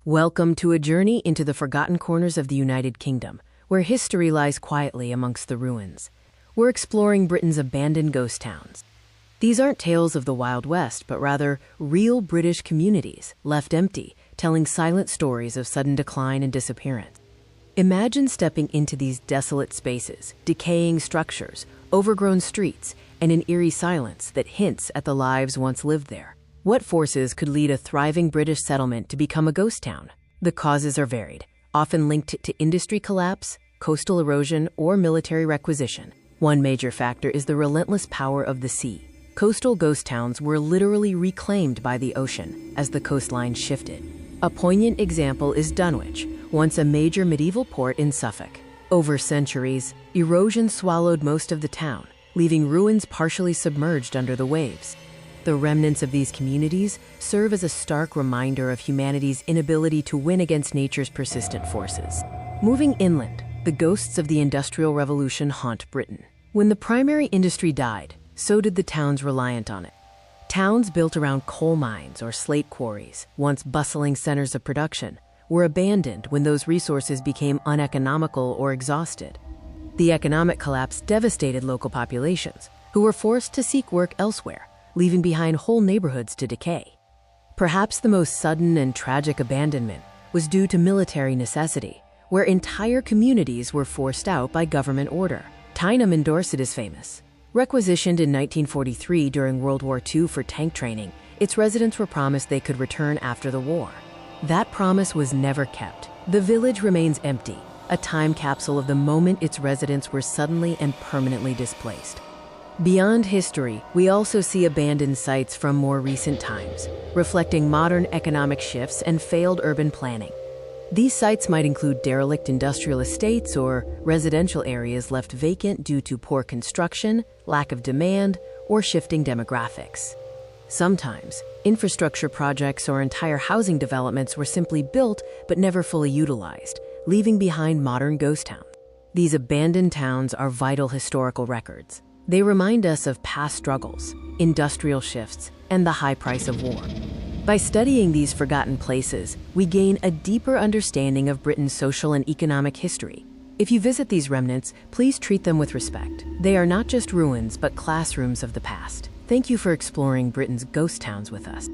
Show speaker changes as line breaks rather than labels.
Welcome to a journey into the forgotten corners of the United Kingdom, where history lies quietly amongst the ruins. We're exploring Britain's abandoned ghost towns. These aren't tales of the Wild West, but rather real British communities, left empty, telling silent stories of sudden decline and disappearance. Imagine stepping into these desolate spaces, decaying structures, overgrown streets, and an eerie silence that hints at the lives once lived there. What forces could lead a thriving British settlement to become a ghost town? The causes are varied, often linked to industry collapse, coastal erosion, or military requisition. One major factor is the relentless power of the sea. Coastal ghost towns were literally reclaimed by the ocean as the coastline shifted. A poignant example is Dunwich, once a major medieval port in Suffolk. Over centuries, erosion swallowed most of the town, leaving ruins partially submerged under the waves. The remnants of these communities serve as a stark reminder of humanity's inability to win against nature's persistent forces. Moving inland, the ghosts of the Industrial Revolution haunt Britain. When the primary industry died, so did the towns reliant on it. Towns built around coal mines or slate quarries, once bustling centers of production, were abandoned when those resources became uneconomical or exhausted. The economic collapse devastated local populations, who were forced to seek work elsewhere, leaving behind whole neighborhoods to decay. Perhaps the most sudden and tragic abandonment was due to military necessity, where entire communities were forced out by government order. Tyneham in Dorset is famous. Requisitioned in 1943 during World War II for tank training, its residents were promised they could return after the war. That promise was never kept. The village remains empty, a time capsule of the moment its residents were suddenly and permanently displaced. Beyond history, we also see abandoned sites from more recent times, reflecting modern economic shifts and failed urban planning. These sites might include derelict industrial estates or residential areas left vacant due to poor construction, lack of demand, or shifting demographics. Sometimes, infrastructure projects or entire housing developments were simply built but never fully utilized, leaving behind modern ghost towns. These abandoned towns are vital historical records. They remind us of past struggles, industrial shifts, and the high price of war. By studying these forgotten places, we gain a deeper understanding of Britain's social and economic history. If you visit these remnants, please treat them with respect. They are not just ruins, but classrooms of the past. Thank you for exploring Britain's ghost towns with us.